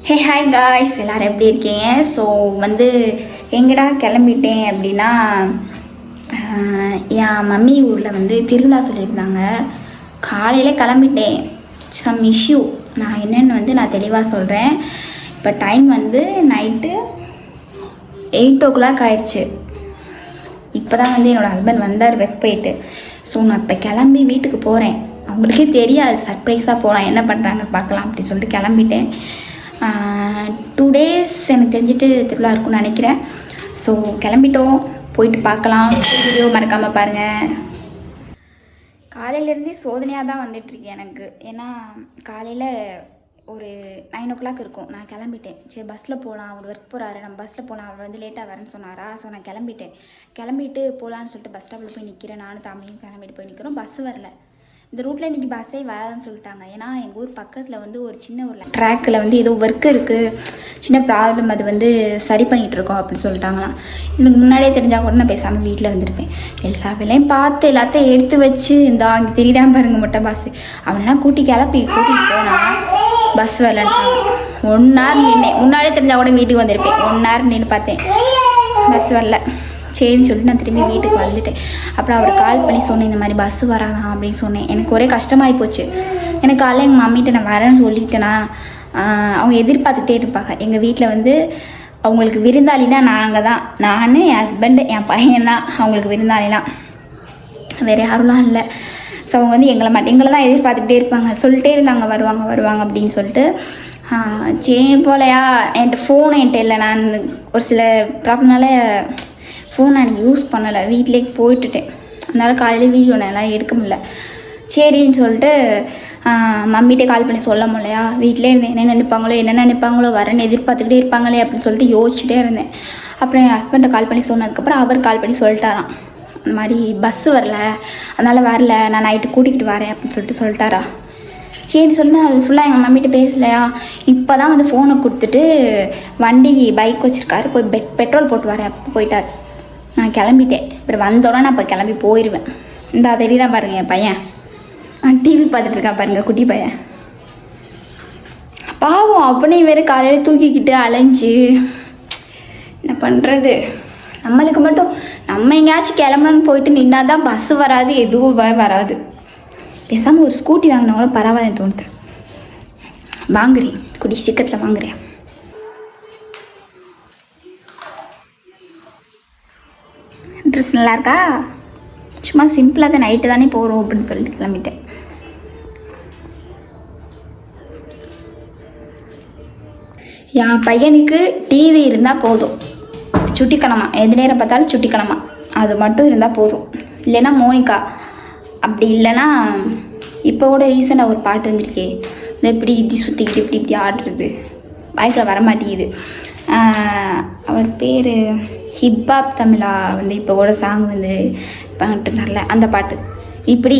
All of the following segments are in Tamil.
ஹே ஹாய் காய்ஸ், எல்லோரும் எப்படி இருக்கீங்க? ஸோ எங்கடா கிளம்பிட்டேன் அப்படின்னா, என் மம்மி ஊரில் திருவிழா சொல்லியிருந்தாங்க. காலையில் கிளம்பிட்டேன். சம் இஷ்யூ, நான் என்னென்னு நான் தெளிவாக சொல்கிறேன். இப்போ டைம் நைட்டு 8 o'clock ஆயிடுச்சு. இப்போ தான் என்னோடய ஹஸ்பண்ட் வந்தார் ஒர்க் போயிட்டு. ஸோ நான் இப்போ கிளம்பி வீட்டுக்கு போகிறேன். அவங்களுக்கே தெரியாது, சர்ப்ரைஸாக போகலாம், என்ன பண்ணுறாங்க பார்க்கலாம் அப்படின்னு சொல்லிட்டு கிளம்பிட்டேன். 2 days எனக்கு தெரிஞ்சுட்டு திருவிழா இருக்கும்னு நினைக்கிறேன். ஸோ கிளம்பிட்டோம், போயிட்டு பார்க்கலாம். வீடியோ மறக்காமல் பாருங்கள். காலையிலேருந்தே சோதனையாக தான் வந்துட்டுருக்கேன் எனக்கு. ஏன்னா காலையில் ஒரு 9 o'clock இருக்கும். நான் கிளம்பிட்டேன். சரி பஸ்ஸில் போகலாம், அவர் ஒர்க் போகிறாரு, நம்ம பஸ்ஸில் போகலாம், அவர் லேட்டாக வரேன்னு சொன்னாரா. ஸோ நான் கிளம்பிட்டு போகலான்னு சொல்லிட்டு பஸ் ஸ்டாப்பில் போய் நிற்கிறேன். நானும் தம்பியும் கிளம்பிட்டு போய் நிற்கிறோம். பஸ்ஸு வரல. இந்த ரூட்டில் இன்றைக்கி பஸ்ஸே வராதுன்னு சொல்லிட்டாங்க. ஏன்னா எங்கள் ஊர் பக்கத்தில் ஒரு சின்ன ஒரு ட்ராக்கில் ஏதோ ஒர்க் இருக்குது, சின்ன ப்ராப்ளம், அது சரி பண்ணிகிட்ருக்கோம் அப்படின்னு சொல்லிட்டாங்களாம். எனக்கு முன்னாடியே தெரிஞ்சால் கூட நான் பேசாமல் வீட்டில் இருந்திருப்பேன். எல்லா வேலையும் பார்த்து எல்லாத்தையும் எடுத்து வச்சு அங்கே தெரியாமல் பாருங்க மட்டும் பஸ்ஸு அவனா கூட்டிகிட்டு போனால் பஸ் வரலன்றாங்க. 1 hour நின்று, முன்னாடியே தெரிஞ்சால் கூட வீட்டுக்கு வந்திருப்பேன். 1 hour நின்று பார்த்தேன், பஸ் வரல. சரின்னு சொல்லிட்டு நான் திரும்பி வீட்டுக்கு வந்துட்டேன். அப்புறம் அவர் கால் பண்ணி சொன்னேன், இந்த மாதிரி பஸ்ஸு வராதான் அப்படின்னு சொன்னேன். எனக்கு ஒரே கஷ்டமாகி போச்சு. எனக்கு காலையில் எங்கள் மம்மிகிட்ட நான் வரேன்னு சொல்லிட்டேன்னா அவங்க எதிர்பார்த்துட்டே இருப்பாங்க. எங்கள் வீட்டில் அவங்களுக்கு விருந்தாளினா நாங்கள் தான், நான், என் ஹஸ்பண்டு, என் பையன்தான் அவங்களுக்கு விருந்தாளிலாம், வேறு யாருலாம் இல்லை. ஸோ அவங்க எங்களை தான் எதிர்பார்த்துக்கிட்டே இருப்பாங்க. சொல்லிட்டே இருந்தாங்க வருவாங்க அப்படின்னு சொல்லிட்டு. சரி போலையா, என்கிட்ட இல்லை. நான் ஒரு சில ப்ராப்ளம்னால ஃபோன் நான் யூஸ் பண்ணலை, வீட்டிலே போயிட்டுட்டேன். அதனால் காலையில் வீடியோ எல்லாம் எடுக்க முடியல. சரின்னு சொல்லிட்டு மம்மிகிட்டே கால் பண்ணி சொல்ல முடியலையா, வீட்டிலே இருந்தேன். என்ன நினைப்பாங்களோ வரேன்னு எதிர்பார்த்துக்கிட்டே இருப்பாங்களே அப்படின்னு சொல்லிட்டு யோசிச்சுட்டே இருந்தேன். அப்புறம் என் ஹஸ்பண்டை கால் பண்ணி சொன்னதுக்கப்புறம் அவர் கால் பண்ணி சொல்லிட்டாராம், இந்த மாதிரி பஸ்ஸு வரல, அதனால் வரல, நான் நைட்டு கூட்டிகிட்டு வரேன் அப்படின்னு சொல்லிட்டாரா. சரின்னு சொல்லிட்டு அது ஃபுல்லாக எங்கள் மம்மிகிட்ட பேசலையா. இப்போ தான் ஃபோனை கொடுத்துட்டு வண்டி பைக் வச்சுருக்காரு, போய் பெட்ரோல் போட்டு வரேன் அப்படின்னு போயிட்டார். நான் கிளம்பிட்டேன். அப்புறம் வந்தோடனே நான் இப்போ கிளம்பி போயிடுவேன். இந்த அதடி தான் பாருங்கள் என் பையன் டிவி பார்த்துட்டு இருக்கான் பாருங்கள், குட்டி பையன் பாவம். அப்படியே வேறு காலையில் தூக்கிக்கிட்டு அலைஞ்சு என்ன பண்ணுறது. நம்மளுக்கு மட்டும் நம்ம எங்கேயாச்சும் கிளம்பணுன்னு போயிட்டு நின்னா தான் பஸ்ஸு வராது, எதுவும் வராது. பேசாமல் ஒரு ஸ்கூட்டி வாங்கினா கூட பரவாயில்ல தோணுது. வாங்குறேன், குடி சீக்கிரத்தில் வாங்குறேன். ட்ரெஸ் நல்லா இருக்கா? சும்மா சிம்பிளாக தான், நைட்டு தானே போகிறோம் அப்படின்னு சொல்லிட்டு கிளம்பிட்டேன். என் பையனுக்கு டிவி இருந்தால் போதும், சுட்டிக்கணமா, எது நேரம் பார்த்தாலும் சுட்டிக்கணமா, அது மட்டும் இருந்தால் போதும். இல்லைன்னா மோனிகா, அப்படி இல்லைன்னா இப்போ கூட ரீசெண்டாக ஒரு பாட்டு வந்துருக்கே, இந்த இப்படி இப்படி சுற்றிக்கிட்டு இப்படி ஆடுறது, வாய்க்கில் வரமாட்டேங்குது. அவர் பேர் ஹிப்ஹாப் தமிழா இப்போ கூட சாங் பண்ணிட்டு இருந்தார்ல, அந்த பாட்டு. இப்படி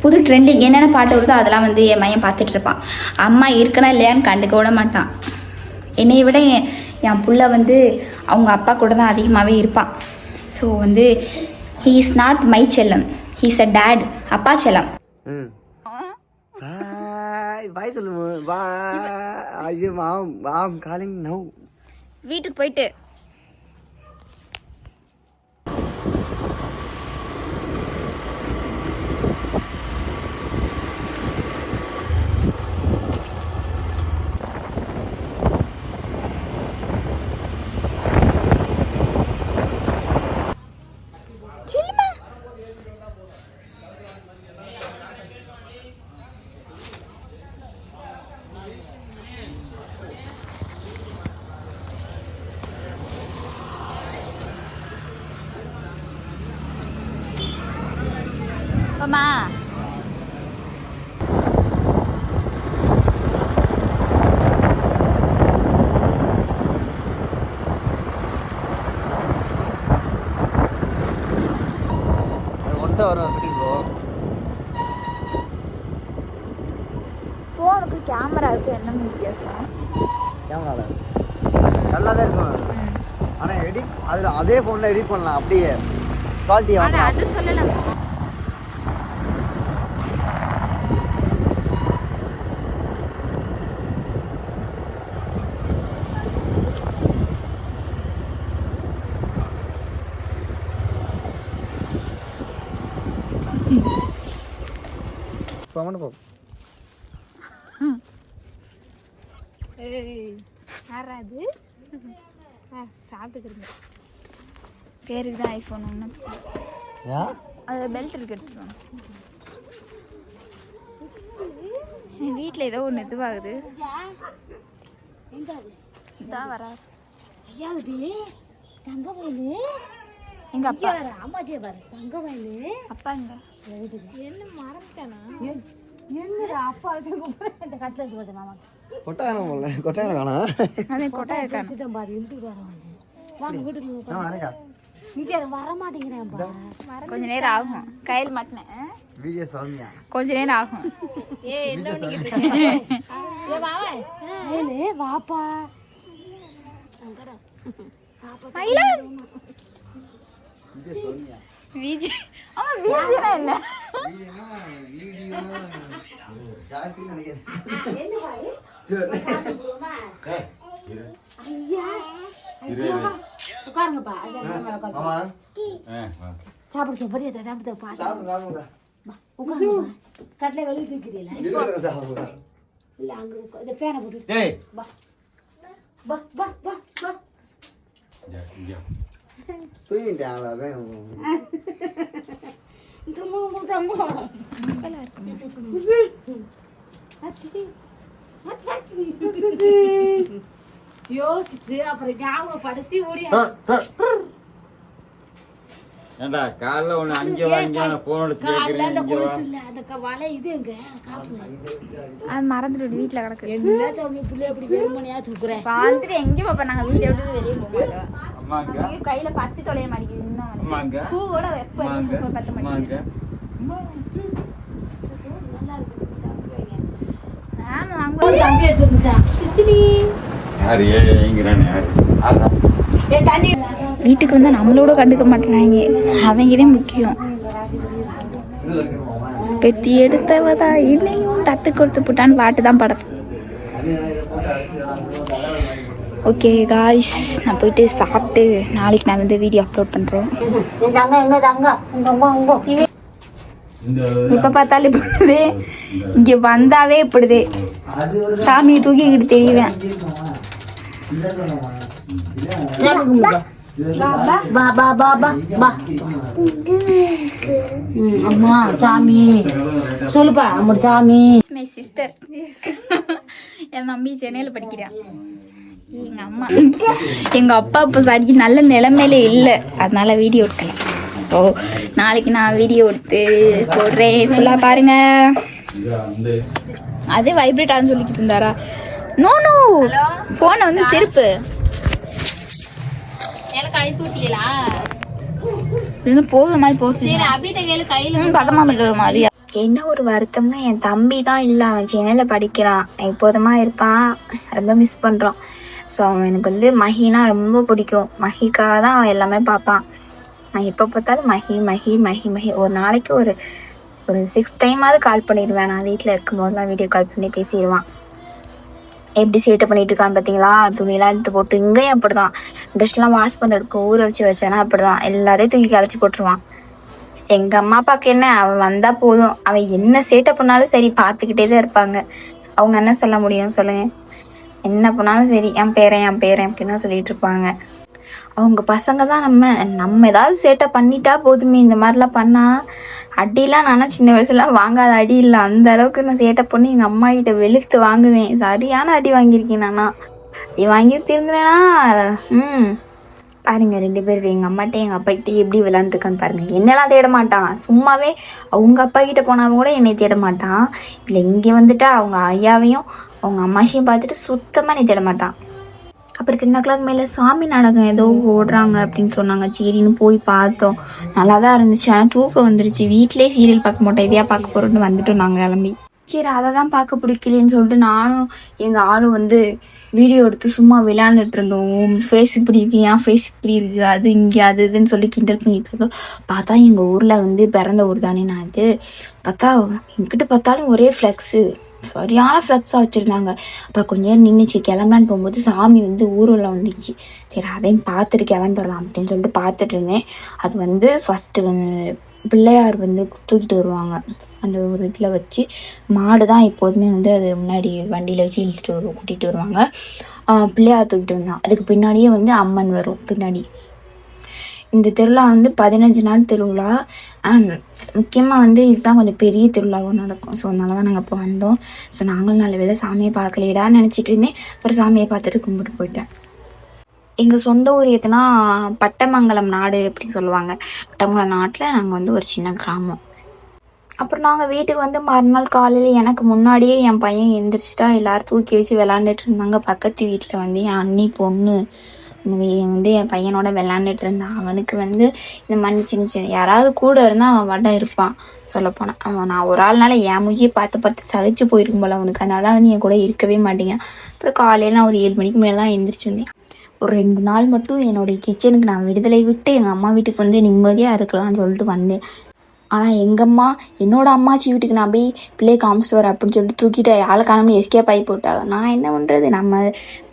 புது ட்ரெண்டிங் என்னென்ன பாட்டு வருதோ அதெல்லாம் என் மையம் பார்த்துட்டு இருப்பான். அம்மா இருக்கனா இல்லையான்னு கண்டுக்க விட மாட்டான். என்னை விட என் புள்ள அவங்க அப்பா கூட தான் அதிகமாகவே இருப்பான். So he is not my செல்லம், ஹீ இஸ் அ டேட், அப்பா செல்லம். வீட்டுக்கு போயிட்டு அம்மா ஃபோனுக்கு கேமராவுக்கு என்ன வித்தியாசம்? கேமரா நல்லா தான் இருக்கும், ஆனால் எடிட் அதில் அதே ஃபோனில் எடிட் பண்ணலாம், அப்படியே குவாலிட்டி. அது சொல்லலாம். போமனு போ. யாராது சாப்பிட்டுக்கிறீங்க பேருக்கு தான் ஐஃபோன் ஒன்று. ஏன் அது பெல்ட் இருக்கு எடுத்துருவாங்க. என் வீட்டில் ஏதோ ஒன்று இதுவாகுது. இதான் வரா தங்க வயலு எங்க அப்பா அம்மாச்சியை பாரு. தங்க வயலு அப்பா எங்க என்ன மறந்துட்டானா? என்னடா அப்பா இந்த கட்டில இருக்கு பாரு மாமா. கொட்டாயிரம் போல கொட்டாயிரம் காணா. அதே கொட்டை இருக்காங்க. வச்சுட்டேன் பாரு இழுத்துட்டு வராங்க. வாங்க வீட்டுக்கு வரேக்கா. இங்கே வர மாட்டேங்கிறேன்ப்பா. கொஞ்ச நேரம் ஆகும். கையில் மாட்டினேன். வீடியோ சௌமியா. கொஞ்ச நேரம் ஆகும். என்ன பண்ணிக்கிட்டு இருக்கீங்க? வாப்பா மயிலான் வீடியோ சௌமியா. விஜி விஜினா என்ன? வீடியோ ஜாஸ்தி நினைக்கிறேன். உட்காருங்கப்பா. மாமா சாப்பிடுங்க பெரிய சாப்பிடுப்பா. சாப்பிடுங்க. உட்காருங்கப்பா. கட்டில வெளியே தூக்கிறீங்களா? சாப்பிடுங்க. இல்ல அங்க இந்த ஃபேனை போட்டு வா வா வா வா வா. தூங்கிட்டேன் அதான். யோசிச்சு அப்புறம் ஞாபகப்படுத்தி ஓடி ஏண்டா காலைல ஒன்று அங்கே வாங்கியான ஃபோன் அடிச்சு காலைல அந்த கேட்குறேன். கொலுசு இல்ல அந்த வலை இது எங்க காப்பு அது மறந்துட்டு வீட்டில் கிடக்கு. என்ன சாமி பிள்ளை எப்படி வெறுமனையா தூக்குறேன். வந்துட்டு எங்கேயும் பார்ப்பேன். நாங்கள் வீட்டை விட்டு வெளியே போக மாட்டோம். அம்மாங்க ஐயோ, கையில பத்தி தொலைய மாட்டேங்குது இன்னும். அம்மாங்க பூ கூட வெப்ப அம்மாங்க பத்த அம்மாங்க. மாட்டேங்குது. நல்லா இருக்கு. ஆமா வாங்க. தம்பி வச்சிருந்துச்சான். யாரு ஏங்கிறானே யாரு ஆதா தண்ணி வீட்டுக்கு வந்து நம்மளோட கண்டுக்க மாட்டேறாங்க. அவங்கதே முக்கியம். பெத்தி எடுத்தவதா இன்னையும் தத்து கொடுத்து போட்டான்னு பாட்டு தான் படம். ஓகே காய்ஸ், நான் போயிட்டு சாப்பிட்டு நாளைக்கு நான் வந்து வீடியோ அப்லோட் பண்ணுறேன். தங்க எங்க தங்க உங்க இப்போ பார்த்தாலும் இப்படிதே, இங்கே வந்தாவே இப்படிதே சாமியை தூக்கிக்கிட்டு தெரியுவேன். பா பா பா பா பா. அம்மா சாமி சொல்லுப்பா. அம்மா சாமி மை சிஸ்டர் என் தம்பி சென்னையில் படிக்கிறான். எங்கள் அம்மா எங்கள் அப்பா இப்போ சரி நல்ல நிலைமையில இல்லை, அதனால வீடியோ எடுக்கல. ஸோ நாளைக்கு நான் வீடியோ எடுத்து போடுறேன். ஃபுல்லாக பாருங்க. அது வைப்ரேட் ஆகுன்னு சொல்லிக்கிட்டு இருந்தாரா? நோ நோ, ஃபோனை வந்து திருப்பு. எனக்கு அழுத்தி விட்டீங்களா? இது போகிற மாதிரி போச்சு. சரி அபிட்ட கையில கையில படமா இருக்கிற மாதிரியா? என்ன ஒரு வருத்தம்னா என் தம்பி தான் இல்லை. அவன் சென்னையில் படிக்கிறான், எப்போதுமா இருப்பான். ரொம்ப மிஸ் பண்ணுறான். ஸோ அவன் எனக்கு வந்து மஹினா ரொம்ப பிடிக்கும். மஹிக்காக தான் அவன் எல்லாமே பார்ப்பான். நான் எப்போ பார்த்தாலும் மஹி மஹி மஹி மஹி. ஒரு நாளைக்கு ஒரு 6 டைமாவது கால் பண்ணிடுவேன். நான் வீட்டில் இருக்கும்போதெல்லாம் வீடியோ கால் பண்ணி பேசிடுவான். எப்படி சேட்டை பண்ணிட்டு இருக்கான்னு பார்த்தீங்களா? துணியெல்லாம் எடுத்து போட்டு இங்கேயும் அப்படி தான். ட்ரெஸ்லாம் வாஷ் பண்ணுறதுக்கு ஊற வச்சு வச்சேன்னா அப்படி தான் எல்லாரையும் தூக்கி கலைச்சி போட்டுருவான். எங்கள் அம்மா அப்பாவுக்கு என்ன, அவன் வந்தால் போதும். அவன் என்ன சேட்டை பண்ணாலும் சரி பார்த்துக்கிட்டே தான் இருப்பாங்க. அவங்க என்ன சொல்ல முடியும் சொல்லுங்கள்? என்ன பண்ணாலும் சரி என் பேரன் அப்படின்னு தான் சொல்லிட்டு இருப்பாங்க. அவங்க பசங்க தான் நம்ம ஏதாவது சேட்டை பண்ணிட்டா போதுமே. இந்த மாதிரிலாம் பண்ணால் அடிலாம் நானா சின்ன வயசுலாம் வாங்காத அடி இல்லை. அந்த அளவுக்கு நான் சேட்டை பண்ணி எங்கள் அம்மா கிட்ட வெளுத்து வாங்குவேன். சரியான அடி வாங்கியிருக்கேன் நானா. அடி வாங்கி திருந்தினா பாருங்க 2 பேர் எங்கள் அம்மாட்ட எங்கள் அப்பா கிட்டே எப்படி விளாண்டுருக்கான்னு பாருங்க. என்னெல்லாம் தேட மாட்டான். சும்மாவே அவங்க அப்பா கிட்ட போனவங்க கூட என்னை தேட மாட்டான். இல்லை இங்கே வந்துட்டா அவங்க ஐயாவையும் அவங்க அம்மாச்சியும் பார்த்துட்டு சுத்தமாக நீ தேட மாட்டான். அப்புறம் 10 o'clock மேலே சாமி நாடகம் ஏதோ ஓடுறாங்க அப்படின்னு சொன்னாங்க. சரின்னு போய் பார்த்தோம். நல்லா தான் இருந்துச்சு. ஆனால் தூக்கம் வந்துருச்சு. வீட்டிலே சீரியல் பார்க்க மாட்டோம், இதையா பார்க்க போகிறோன்னு வந்துட்டோம் நாங்கள் கிளம்பி. சரி அதை தான் பார்க்க பிடிக்கலன்னு சொல்லிட்டு நானும் எங்கள் ஆளும் வந்து வீடியோ எடுத்து சும்மா விளையாண்டுட்டு இருந்தோம். ஃபேஸ் இப்படி இருக்கு, ஏன் ஃபேஸ் இப்படி இருக்குது, அது இங்கே அது இதுன்னு சொல்லி கிண்டல் பண்ணிட்டு இருந்தோம். பார்த்தா எங்கள் ஊரில் வந்து பிறந்த ஊர் தானே நான். இது பார்த்தா எங்கிட்ட பார்த்தாலும் ஒரே ஃப்ளெக்ஸு, சரியான ஃப்ளெக்ஸாக வச்சுருந்தாங்க. அப்புறம் கொஞ்ச நேரம் நின்றுச்சு. கிளம்பலான்னு போகும்போது சாமி வந்து ஊரில் வந்துச்சு. சரி அதையும் பார்த்துட்டு கிளம்பிடலாம் அப்படின்னு சொல்லிட்டு பார்த்துட்டு இருந்தேன். அது வந்து ஃபஸ்ட்டு பிள்ளையார் வந்து தூக்கிட்டு வருவாங்க. அந்த ஒரு இதில் வச்சு மாடு தான் எப்போதுமே வந்து அது முன்னாடி வண்டியில் வச்சு இழுத்துட்டு கூட்டிகிட்டு வருவாங்க. பிள்ளையார் தூக்கிட்டு வந்தாங்க. அதுக்கு பின்னாடியே வந்து அம்மன் வரும் பின்னாடி. இந்த திருவிழா வந்து 15 நாள் திருவிழா. முக்கியமாக வந்து இதுதான் கொஞ்சம் பெரிய திருவிழாவும் நடக்கும். ஸோ அதனால தான் நாங்கள் இப்போ வந்தோம். ஸோ நாங்களும் நல்ல வேளை சாமியை பார்க்கலையடான்னு நினச்சிட்டு இருந்தேன். அப்புறம் சாமியை பார்த்துட்டு கும்பிட்டு போயிட்டேன். எங்கள் சொந்த ஊர் எதுனா பட்டமங்கலம் நாடு அப்படின்னு சொல்லுவாங்க. பட்டமங்கலம் நாட்டில் நாங்கள் வந்து ஒரு சின்ன கிராமம். அப்புறம் நாங்கள் வீட்டுக்கு வந்து மறுநாள் காலையில் எனக்கு முன்னாடியே என் பையன் எந்திரிச்சிட்டா எல்லோரும் தூக்கி வச்சு விளாண்டுட்டு இருந்தாங்க. பக்கத்து வீட்டில் வந்து என் அண்ணி பொண்ணு வந்து என் பையனோட விளாண்டுட்டு இருந்தான். அவனுக்கு வந்து இந்த மாதிரி சின்ன யாராவது கூட இருந்தால் அவன் வடம் இருப்பான். சொல்லப்போனால் அவன் நான் ஒரு ஆள்னால என் மூஞ்சியை பார்த்து சகிச்சு போயிருக்கும் போல் அவனுக்கு. அதனால தான் வந்து என் கூட இருக்கவே மாட்டேங்கிறான். அப்புறம் காலையில் நான் ஒரு 7 மணிக்கு மேலே தான் எந்திரிச்சு வந்தேன். ஒரு 2 நாள் மட்டும் என்னுடைய கிச்சனுக்கு நான் விடுதலை விட்டு எங்கள் அம்மா வீட்டுக்கு வந்து நிம்மதியாக இருக்கலாம்னு சொல்லிட்டு வந்தேன். ஆனால் எங்கள் அம்மா என்னோடய அம்மாச்சி வீட்டுக்கு நான் போய் பிள்ளையை காமிச்சிட்டு வரேன் அப்படின்னு சொல்லிட்டு தூக்கிட்டு ஆளை காணாமல் எஸ்கேப் ஆகி போட்டாங்க. நான் என்ன பண்ணுறது, நம்ம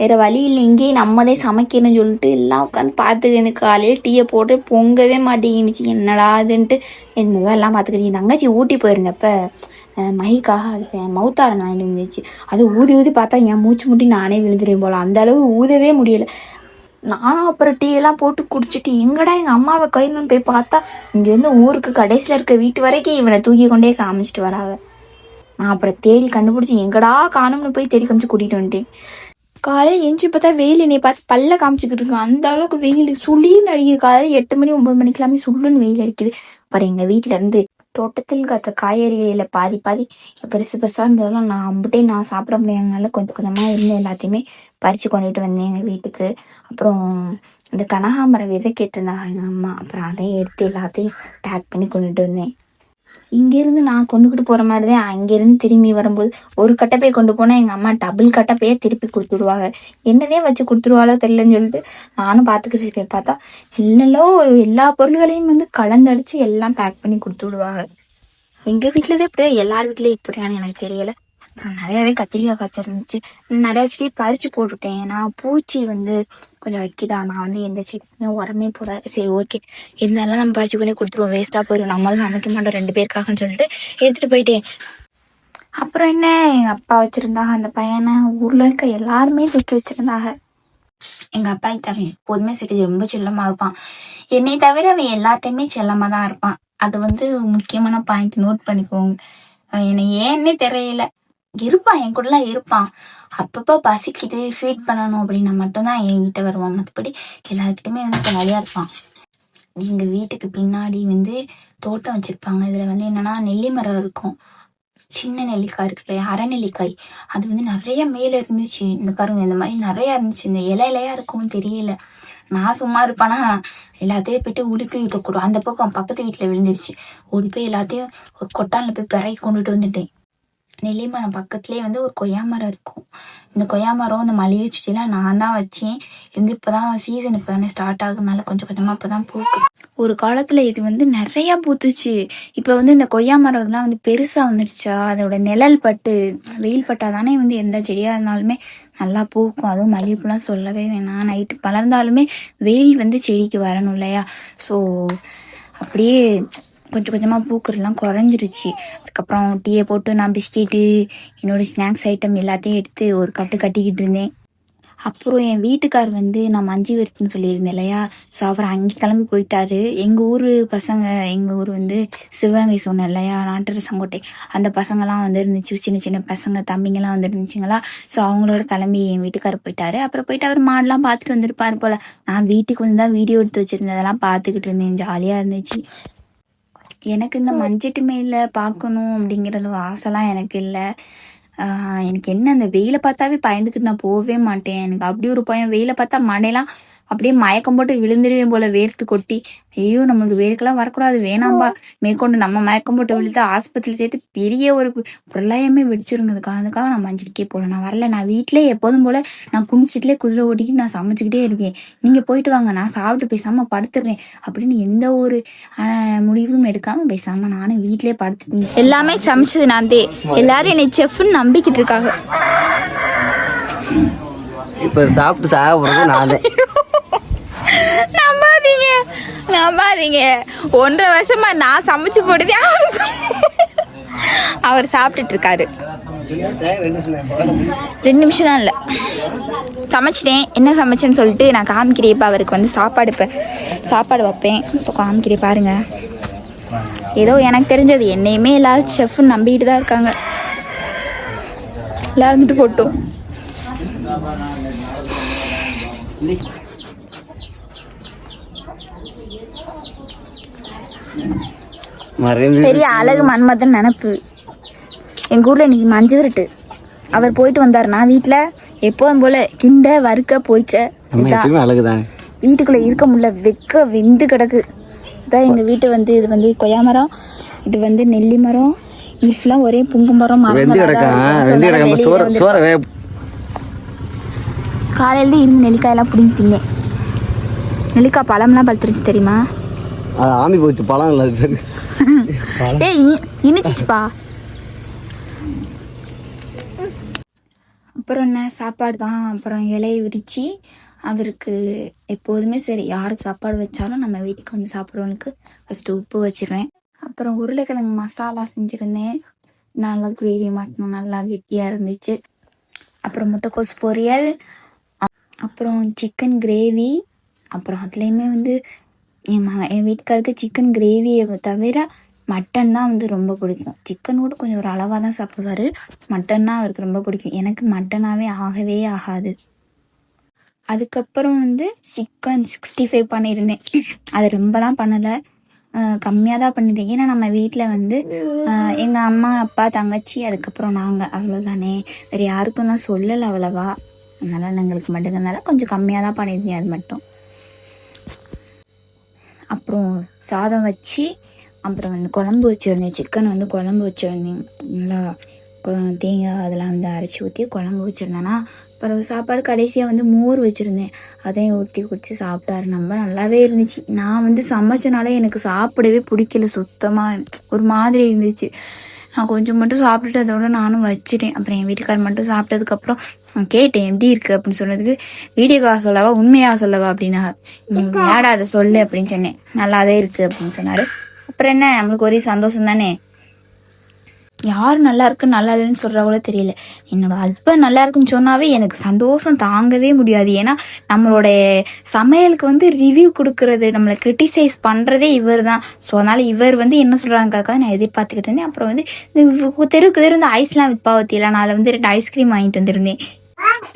வேறு வழி இல்லை, இங்கேயே நம்மதே சமைக்கணும்னு சொல்லிட்டு எல்லாம் உட்காந்து பார்த்துக்கின்னு காலையில் டீயை போட்டு பொங்கவே மாட்டேங்கிடுச்சு. என்னடா அதுன்ட்டு என்னவோ எல்லாம் பார்த்துக்கிட்டு தங்கச்சி ஊட்டி போயிருந்தப்போ மகிக்காக அது மவுத்தாரன் வாங்கிட்டு வந்துச்சு. அது ஊதி பார்த்தா என் மூச்சு முட்டி நானே விழுந்துருவேன் போல், அந்த அளவு ஊதவே முடியலை. நானும் அப்புறம் டீயெல்லாம் போட்டு குடிச்சிட்டு எங்கடா எங்கள் அம்மாவை கைன்னு போய் பார்த்தா இங்கேருந்து ஊருக்கு கடைசியில் இருக்க வீட்டு வரைக்கும் இவனை தூக்கி கொண்டே காமிச்சிட்டு வராங்க. நான் அப்புறம் தேடி கண்டுபிடிச்சி எங்கடா காணும்னு போய் தேடி காமிச்சு கூட்டிகிட்டு வந்துட்டேன். காலையில் எஞ்சி பார்த்தா வெயில் என்னை பார்த்து பல்ல காமிச்சிக்கிட்டு இருக்கேன். அந்த அளவுக்கு வெயில் சுளின்னு அடிக்குது. காலையில் 8 மணி 9 மணிக்கெல்லாமே சுள்ளுன்னு வெயில் அடிக்குது. அப்புறம் எங்கள் வீட்டில் இருந்து தோட்டத்தில் காத்த காய்கறிகளில் பாதி பெருசாக இருந்ததெல்லாம் நான் சாப்பிட முடியாதனால கொஞ்சம் கொஞ்சமாக இருந்து எல்லாத்தையுமே பறித்து கொண்டுட்டு வந்தேன் எங்கள் வீட்டுக்கு. அப்புறம் இந்த கனகாமரம் விதை கேட்டிருந்தாங்க எங்கள் அம்மா. அப்புறம் அதையும் எடுத்து எல்லாத்தையும் பேக் பண்ணி கொண்டுட்டு வந்தேன். இங்கேருந்து நான் கொண்டுக்கிட்டு போகிற மாதிரி தான் அங்கேருந்து திரும்பி வரும்போது ஒரு கட்டப்பையை கொண்டு போனால் எங்கள் அம்மா டபுள் கட்டப்பையே திருப்பி கொடுத்துருவாங்க. என்னதே வச்சு கொடுத்துருவாளோ தெரியலன்னு சொல்லிட்டு நானும் பார்த்துக்கிட்டு இருப்பேன். பார்த்தா எல்லா பொருள்களையும் வந்து கலந்தடிச்சு எல்லாம் பேக் பண்ணி கொடுத்து விடுவாங்க. எங்கள் வீட்டில் தான் இப்படி, எல்லார் வீட்லேயும் இப்படியான்னு எனக்கு தெரியலை. அப்புறம் நிறையாவே கத்திரிக்காய் காய்ச்சல் இருந்துச்சு. நிறையா செடி பறித்து போட்டுவிட்டேன். நான் பூச்சி வந்து கொஞ்சம் வைக்கிதா, நான் வந்து எந்த செடியுமே உரமே போட. சரி ஓகே, இருந்தாலும் நம்ம பறிச்சு பண்ணி கொடுத்துருவோம், வேஸ்ட்டாக போயிடும், நம்மளும் சமைக்க மாட்டோம் 2 பேருக்காகன்னு சொல்லிட்டு எடுத்துகிட்டு போயிட்டேன். அப்புறம் என்ன, எங்கள் அப்பா வச்சுருந்தாங்க அந்த பையனை, ஊரில் இருக்க எல்லாருமே தூக்கி வச்சுருந்தாங்க. எங்கள் அப்பா கிட்ட அவன் எப்போதுமே சரி ரொம்ப செல்லமாக இருப்பான். என்னை தவிர அவன் எல்லாத்தையுமே செல்லமாக தான் இருப்பான். அது வந்து முக்கியமான பாயிண்ட், நோட் பண்ணிக்கோங்க. என்னை ஏன்னே தெரியல, இருப்பான் என் கூடலாம் இருப்பான். அப்பப்போ பசிக்குது ஃபீட் பண்ணணும் அப்படின்னா மட்டும்தான் என் வீட்டை வருவான். மற்றபடி எல்லாருக்கிட்டுமே வந்து ஜாலியாக இருப்பான். எங்கள் வீட்டுக்கு பின்னாடி வந்து தோட்டம் வச்சுருப்பாங்க. இதில் வந்து என்னென்னா நெல்லி மரம் இருக்கும். சின்ன நெல்லிக்காய் இருக்குல்ல, அரை நெல்லிக்காய், அது வந்து நிறைய மேலே இருந்துச்சு. இந்த பாருங்க, இந்த மாதிரி நிறையா இருந்துச்சு. இந்த இலையா இருக்கும்னு தெரியல. நான் சும்மா இருப்பானா, எல்லாத்தையும் போய்ட்டு உடுக்கி விட்டக்கூடும். அந்த பக்கம் பக்கத்து வீட்டில் விழுந்துருச்சு. ஓடி போய் எல்லாத்தையும் ஒரு கொட்டானில் போய் பிறகி கொண்டுட்டு வந்துட்டேன். நெல்லி மரம் பக்கத்துலேயே வந்து ஒரு கொய்யா மரம் இருக்கும். இந்த கொய்யா மரம் இந்த மல்லிகை செடியெல்லாம் நான் தான் வச்சேன். இது இப்போ தான் சீசன் இப்போ தானே ஸ்டார்ட் ஆகுதுனால கொஞ்சம் கொஞ்சமாக இப்போ தான் பூக்கு. ஒரு காலத்தில் இது வந்து நிறையா பூத்துச்சு. இப்போ வந்து இந்த கொய்யா மரம்லாம் வந்து பெருசாக வந்துடுச்சா, அதோட நிழல் பட்டு வெயில் பட்டால் தானே வந்து எந்த செடியாக இருந்தாலுமே நல்லா பூக்கும். அதுவும் மல்லிகைப்பூலாம் சொல்லவே வேணாம். நைட்டு பலர்ந்தாலுமே வெயில் வந்து செடிக்கு வரணும் இல்லையா. ஸோ அப்படியே கொஞ்சம் கொஞ்சமாக பூக்கறெல்லாம் குறைஞ்சிருச்சு. அதுக்கப்புறம் டீயை போட்டு நான் பிஸ்கெட்டு என்னோடய ஸ்நாக்ஸ் ஐட்டம் எல்லாத்தையும் எடுத்து ஒரு கட்டிக்கிட்டு இருந்தேன். அப்புறம் என் வீட்டுக்கார் வந்து நான் மஞ்சி வெறுப்புன்னு சொல்லியிருந்தேன் இல்லையா. ஸோ அவர் அங்கே கிளம்பி போயிட்டாரு. எங்கள் ஊர் பசங்க, எங்கள் ஊர் வந்து சிவகங்கை சொன்னேன் இல்லையா, நாட்டரசங்கோட்டை, அந்த பசங்கள்லாம் வந்து இருந்துச்சு. சின்ன சின்ன பசங்க தம்பிங்கெல்லாம் வந்து இருந்துச்சுங்களா. ஸோ அவங்களோட கிளம்பி என் வீட்டுக்கார் போயிட்டாரு. அப்புறம் போயிட்டு அவர் மாடெலாம் பார்த்துட்டு வந்திருப்பார் போல். நான் வீட்டுக்கு வந்து தான் வீடியோ எடுத்து வச்சுருந்தேன், அதெல்லாம் பார்த்துக்கிட்டு இருந்தேன். ஜாலியாக இருந்துச்சு. எனக்கு இந்த மஞ்சட்டு மேலே பார்க்கணும் அப்படிங்கிறது ஆசைலாம் எனக்கு இல்லை. எனக்கு என்ன, அந்த வெயிலை பார்த்தாவே பயந்துக்கிட்டு நான் போகவே மாட்டேன். எனக்கு அப்படி ஒரு பயம். வெயிலை பார்த்தா மழையெல்லாம் அப்படியே மயக்கம் போட்டு விழுந்துருவேன் போல், வேர்த்து கொட்டி. ஐயோ நம்மளுக்கு வேர்க்கெல்லாம் வரக்கூடாது, வேணாம்பா, மேற்கொண்டு நம்ம மயக்கம் போட்டு விழுத்து ஆஸ்பத்திரியில் சேர்த்து பெரிய ஒரு பிரளயமே வெடிச்சிருந்ததுக்காக அதுக்காக நான் மஞ்சளுக்கே போகல. நான் வரல, நான் வீட்டிலே எப்போதும் போல் நான் குளிச்சுட்டுலே குதிரை ஓட்டிக்கிட்டு நான் சமைச்சிக்கிட்டே இருக்கேன். நீங்கள் போயிட்டு வாங்க, நான் சாப்பிட்டு பேசாமல் படுத்துடுறேன் அப்படின்னு எந்த ஒரு முடிவும் எடுக்காமல் பேசாமல் நானும் வீட்டிலே படுத்துட்டேன். எல்லாமே சமைச்சது நான் தே. எல்லாரும் என்னை செஃப்னு நம்பிக்கிட்டு இருக்காங்க. இப்போ சாப்பிட்டு சாக போகிறது நான் தான். நம்பாதீங்க, நம்பாதீங்க, 1.5 வருஷமா நான் சமைச்சு போடுதே அவர் சாப்பிட்டுட்டு இருக்காரு. 2 நிமிஷம் தான் இல்லை, சமைச்சிட்டேன். என்ன சமைச்சேன்னு சொல்லிட்டு நான் காமிக்கிறேன். இப்போ அவருக்கு வந்து சாப்பாடு வைப்பேன். ஸோ காமிக்கிறேன் பாருங்க. ஏதோ எனக்கு தெரிஞ்சது, என்னையுமே எல்லாரும் செஃப்னு நம்பிக்கிட்டு தான் இருக்காங்க. எல்லாம் இருந்துட்டு போட்டோம். பெரிய அழகு மன்மதன் நினப்பு. எங்கள் ஊரில் இன்னைக்கு மஞ்சு விரட்டு. அவர் போயிட்டு வந்தார். நான் வீட்டில் எப்போதும் போல் கிண்ட வறுக்க பொரிக்க. அழகுதான், வீட்டுக்குள்ளே இருக்க முடியல, வெந்து கிடக்கு. இதான் எங்கள் வீட்டு வந்து இது வந்து கொய்யா மரம், இது வந்து நெல்லி மரம், இங்கே ஃபுல்லாக ஒரே புங்கு மரம். காலையில இருந்து நெல்லிக்காயெல்லாம் பிடிங்கி தின்னேன். நெல்லிக்காய் பழம்லாம் பழுத்துருச்சு தெரியுமா? ஆமி போச்சு, பழம் இல்லை. ஏய் இனிச்சிச்சுப்பா. அப்புறம் என்ன சாப்பாடு தான். அப்புறம் இலையை விரித்து அவருக்கு எப்போதுமே சரி, யாருக்கு சாப்பாடு வச்சாலும் நம்ம வீட்டுக்கு வந்து சாப்பிட்றவனுக்கு ஃபஸ்ட்டு உப்பு வச்சிருவேன். அப்புறம் உருளைக்கிழங்கு மசாலா செஞ்சுருந்தேன். நல்லா கிரேவி மாட்டணும், நல்லா கெட்டியாக இருந்துச்சு. அப்புறம் முட்டைக்கோஸ் பொரியல், அப்புறம் சிக்கன் கிரேவி. அப்புறம் அதுலேயுமே வந்து என் வீட்டுக்காருக்கு சிக்கன் கிரேவியை தவிர மட்டன் தான் வந்து ரொம்ப பிடிக்கும். சிக்கன் கூட கொஞ்சம் ஒரு அளவாக தான் சாப்பிடுவார். மட்டன் தான் அவருக்கு ரொம்ப பிடிக்கும். எனக்கு மட்டனாகவே ஆகவே ஆகாது. அதுக்கப்புறம் வந்து சிக்கன் 65 பண்ணியிருந்தேன். அது ரொம்பலாம் பண்ணலை, கம்மியாக தான் பண்ணியிருந்தேன். ஏன்னா நம்ம வீட்டில் வந்து எங்கள் அம்மா அப்பா தங்கச்சி அதுக்கப்புறம் நாங்கள், அவ்வளோதானே. வேறு யாருக்கும் நான் சொல்லலை அவ்வளவா. அதனால் எங்களுக்கு மட்டுங்கிறதுனால கொஞ்சம் கம்மியாக தான் பண்ணியிருந்தேன், அது மட்டும். அப்புறம் சாதம் வச்சு அப்புறம் வந்து குழம்பு வச்சுருந்தேன். சிக்கன் வந்து குழம்பு வச்சுருந்தேன். நல்லா தேங்காய் அதெல்லாம் வந்து அரைச்சி ஊற்றி குழம்பு வச்சுருந்தேன்னா. அப்புறம் சாப்பாடு கடைசியாக வந்து மோர் வச்சுருந்தேன். அதையும் ஊற்றி குடிச்சு சாப்பிட்டாரு. நம்ம நல்லாவே இருந்துச்சு. நான் வந்து சமைச்சனால எனக்கு சாப்பிடவே பிடிக்கல, சுத்தமாக ஒரு மாதிரி இருந்துச்சு. நான் கொஞ்சம் மட்டும் சாப்பிட்டுட்டு அதோட நானும் வச்சுட்டேன். அப்புறம் என் வீட்டுக்காரர் மட்டும் சாப்பிட்டதுக்கப்புறம் நான் கேட்டேன் எப்படி இருக்குது அப்படின்னு சொன்னதுக்கு, வீடியோக்காக சொல்லவா உண்மையாக சொல்லவா அப்படின்னா, நீ விளையாட அதை சொல்லு அப்படின்னு சொன்னேன். நல்லாவே இருக்குது அப்படின்னு சொன்னார். அப்புறம் என்ன, நம்மளுக்கு ஒரே சந்தோஷம் தானே. யார் நல்லா இருக்கு நல்லா இல்லைன்னு சொல்கிறவங்களோ தெரியல. என்னோட ஹஸ்பண்ட் நல்லா இருக்குன்னு சொன்னாவே எனக்கு சந்தோஷம் தாங்கவே முடியாது. ஏன்னா நம்மளோட சமையலுக்கு வந்து ரிவ்யூ கொடுக்கறது, நம்மளை கிரிட்டிசைஸ் பண்ணுறதே இவர் தான். ஸோ அதனால் இவர் வந்து என்ன சொல்கிறாங்கிறக்காக நான் எதிர்பார்த்துக்கிட்டு இருந்தேன். அப்புறம் வந்து தெருக்கு தெரு இந்த ஐஸ்லாம் விற்பாவத்திலாம், நான் வந்து 2 ஐஸ்கிரீம் வாங்கிட்டு வந்திருந்தேன்.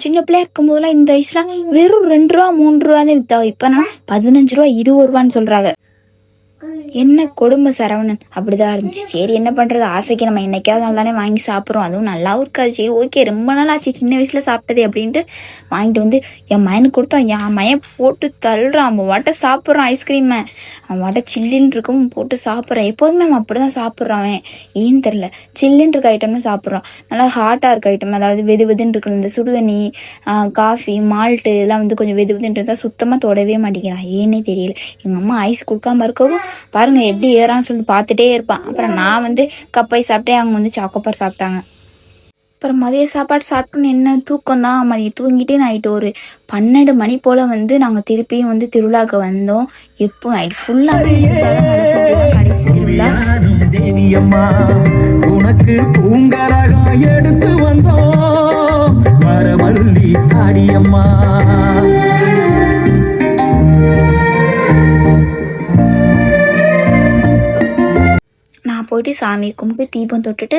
சின்ன பிள்ளையா இருக்கும்போதெல்லாம் இந்த ஐஸ்லாம் வெறும் 2 ரூபா 3 ரூபா தான் விற்றா. இப்போ நான் 15 ரூபா 20 ரூபான்னு சொல்கிறாங்க. என்ன கொடுமை சரவணன். அப்படிதான் இருந்துச்சு. சரி என்ன பண்ணுறது, ஆசைக்கு நம்ம என்னைக்காவது நாள் தானே வாங்கி சாப்பிட்றோம். அதுவும் நல்லாவும் இருக்காது. சரி ஓகே, ரொம்ப நாள் ஆச்சு சின்ன வயசில் சாப்பிட்டதே அப்படின்ட்டு வாங்கிட்டு வந்து என் மயனுக்கு கொடுத்தோம். என் மயன் போட்டு தள்ளுறான். அவன் வாட்ட சாப்பிட்றான் ஐஸ்கிரீமை. அவன் வாட்ட சில்லுன்னு இருக்கும் போட்டு சாப்பிட்றான். எப்போதுமே அவன் அப்படி தான் சாப்பிட்றான். ஏன்னு தெரில, சில்லுன்னு இருக்க ஐட்டம்னு சாப்பிட்றான். நல்லா ஹாட்டாக இருக்க ஐட்டம், அதாவது வெது வெதுன்னு இருக்கிற இந்த சுடுதண்ணி, காஃபி, மால்ட்டு இதெல்லாம் வந்து கொஞ்சம் வெது வெதுன்னு இருந்தால் சுத்தமாக தொடவே மாட்டேங்கிறான். ஏன்னே தெரியல. எங்கள் அம்மா ஐஸ் கொடுக்காம இருக்கவும் பாருங்க எப்படி ஏறான்னு சொல்லிட்டு பார்த்துட்டே இருப்பான். அப்புறம் நான் வந்து கப்பை சாப்பிட்டேன், அவங்க வந்து சாக்கோப்பார் சாப்பிட்டாங்க. அப்புறம் மதிய சாப்பாடு சாப்பிட்டோன்னு என்ன தூக்கம் தான். மதியம் தூங்கிட்டு நைட்டு ஒரு 12 மணி போல் வந்து நாங்கள் திருப்பியும் வந்து திருவிழாவுக்கு வந்தோம். எப்போ நைட் ஃபுல்லாக கடைசி திருவிழா. தேவியம்மா உனக்கு பூங்கரகம் எடுத்து வந்தோம், மரமல்லி தாடியம்மா. நான் போயிட்டு சாமி கும்பிட்டு தீபம் தொட்டுட்டு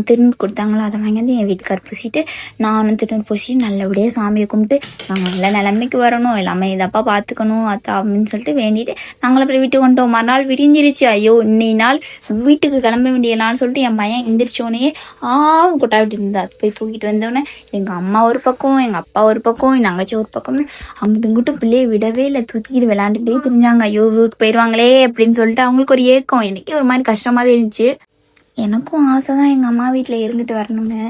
திருநூறு கொடுத்தாங்களோ அதை வாங்கி வந்து என் வீட்டுக்கார் பூசிட்டு நானும் திருநூறு பூசிட்டு நல்லபடியாக சாமியை கும்பிட்டு நாங்கள் நல்ல நிலைமைக்கு வரணும், எல்லாமே இதப்பா பார்த்துக்கணும் அத்தா அப்படின்னு சொல்லிட்டு வேண்டிட்டு நாங்களும் அப்புறம் வீட்டுக்கு வந்துட்டோம். மறுநாள் விடிஞ்சிருச்சு. ஐயோ இன்னைக்கு நாள் வீட்டுக்கு கிளம்ப வேண்டிய நாள் சொல்லிட்டு என் பையன் எந்திரிச்சோடனே கொட்டாவிட்டு இருந்தா. போய் தூக்கிட்டு வந்தோடனே எங்கள் அம்மா ஒரு பக்கம், எங்கள் அப்பா ஒரு பக்கம், என் தங்கச்சி ஒரு பக்கம்னு அங்கிட்டு இங்கிட்டும் பிள்ளையை விடவே இல்லை. தூக்கிட்டு விளையாண்டுக்கிட்டே தெரிஞ்சாங்க. ஐயோ ஊருக்கு போயிடுவாங்களே அப்படின்னு சொல்லிட்டு அவங்களுக்கு ஒரு ஏக்கம். எனக்கே ஒரு மாதிரி கஷ்டமாக இருந்துச்சு. எனக்கும் ஆசை தான் எங்கள் அம்மா வீட்டில் இருந்துட்டு வரணும்னு.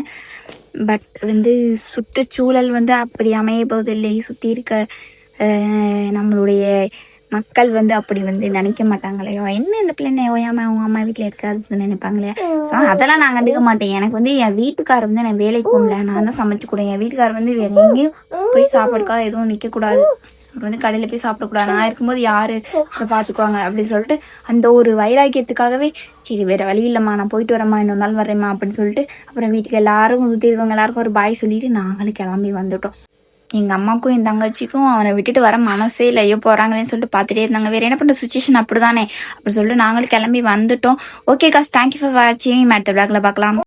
பட் வந்து சுற்றுச்சூழல் வந்து அப்படி அமைய போதில்லை. சுற்றி இருக்க நம்மளுடைய மக்கள் வந்து அப்படி வந்து நினைக்க மாட்டாங்களே, என்ன இந்த பிள்ளை ஓயாம அவங்க அம்மா வீட்டில் இருக்காதுன்னு நினைப்பாங்களே. ஸோ அதெல்லாம் நான் கண்டுக்க மாட்டேன். எனக்கு வந்து என் வீட்டுக்காரர் வந்து நான் வேலைக்கு போகல, நான் தான் சமைச்சு கூட. என் வீட்டுக்காரர் வந்து வேற எங்கேயும் போய் சாப்பாடுக்காக எதுவும் நிற்கக்கூடாது, அவர் வந்து கடையில் போய் சாப்பிடக்கூடாது, நான் இருக்கும்போது யார் அதை பார்த்துக்குவாங்க அப்படின்னு சொல்லிட்டு அந்த ஒரு வைராக்கியத்துக்காகவே சரி வேறு வழி இல்லைம்மா நான் போயிட்டு வரேம்மா, இன்னொரு நாள் வரேம்மா அப்படின்னு சொல்லிட்டு அப்புறம் வீட்டுக்கு எல்லாரும் ஊற்றி இருக்கவங்க எல்லாருக்கும் ஒரு பாய் சொல்லிட்டு நாங்களும் கிளம்பி வந்துட்டோம். எங்கள் அம்மாவுக்கும் என் தங்கச்சிக்கும் அவனை விட்டுட்டு வர மனசே இல்லை, ஐயோ போகிறாங்களேன்னு சொல்லிட்டு பார்த்துட்டே இருந்தாங்க. வேறு என்ன பண்ணுற, சுச்சுவேஷன் அப்படி தானே அப்படின்னு சொல்லிட்டு நாங்களும் கிளம்பி வந்துட்டோம். ஓகே காஸ், தேங்க்யூ ஃபார் வாட்சிங். அடுத்த விளாக்ல பார்க்கலாம்.